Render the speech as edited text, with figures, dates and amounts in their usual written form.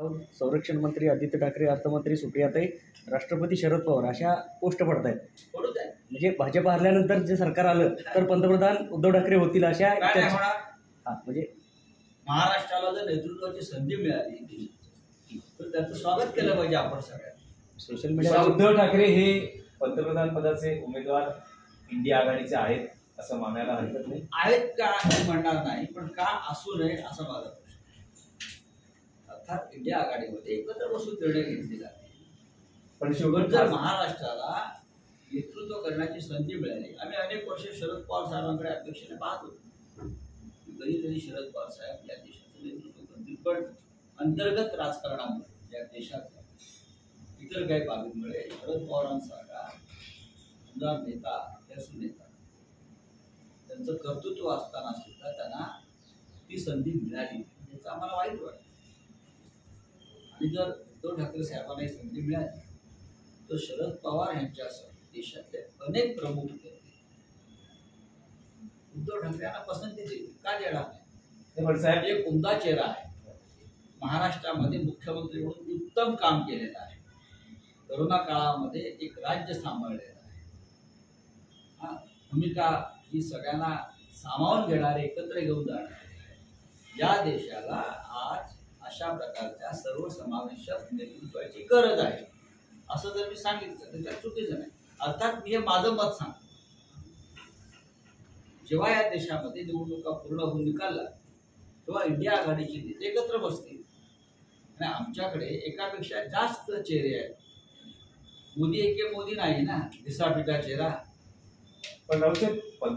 संरक्षण मंत्री आदित्य ठाकरे, अर्थमंत्री सुप्रियाताई, राष्ट्रपती शरद पवार अशा पोस्ट पडत आहेत. म्हणजे भाजप हरल्यानंतर जे सरकार आलं तर पंतप्रधान उद्धव ठाकरे होतील अशा म्हणजे महाराष्ट्राला जर नेतृत्वाची संधी मिळाली तर त्याचं स्वागत केलं पाहिजे आपण सगळ्यांनी. सोशल मीडिया उद्धव ठाकरे हे पंतप्रधान पदाचे उमेदवार इंडिया आघाडीचे आहेत असं मानायला हरकत नाही. आहेत का हे म्हणणार नाही, पण का असू नये असा माझा प्रश्न. अर्थात इंडिया आघाडीमध्ये एकत्र बसून निर्णय घेतले जाते, पण शेवट जर महाराष्ट्राला नेतृत्व करण्याची संधी मिळाली. आम्ही अनेक वर्ष शरद पवार साहेबांकडे अपेक्षेने पाहत होतो. कधीतरी शरद पवार साहेब या देशाचं नेतृत्व करतील, पण अंतर्गत राजकारणामुळे या देशातल्या इतर काही बाबींमुळे शरद पवारांसारखा आमदार नेता अभ्यासू नेता त्यांचं कर्तृत्व असताना सुद्धा त्यांना ती संधी मिळाली याचं आम्हाला वाईट वाटतं. आणि जर उद्धव ठाकरे साहेबांना ही संधी मिळाली तर शरद पवार यांच्यासह देशातले अनेक प्रमुख नेते उद्धव ठाकरे यांना पसंती देतील. का देणार नाही? साहेब एक उमदा चेहरा आहे. महाराष्ट्रामध्ये मुख्यमंत्री म्हणून उत्तम काम केलेलं आहे. कोरोना काळामध्ये एक राज्य सांभाळलेलं आहे. भूमिका ही सगळ्यांना सामावून घेणारे, एकत्र घेऊन जाणारे या देशाला आज अशा प्रकारच्या सर्वसमावेशक नेतृत्वाची गरज आहे असं जर मी सांगितलं तर त्यात चुकीचं नाही. अर्थात मी हे माझं मत सांगतो. जेव्हा या देशामध्ये निवडणुका पूर्ण होऊन निकालला तेव्हा इंडिया आघाडीची नेते एकत्र बसतील आणि आमच्याकडे एकापेक्षा जास्त चेहरे आहेत. मोदी एके मोदी नाही ना, दिसापिटा चेहरा. पण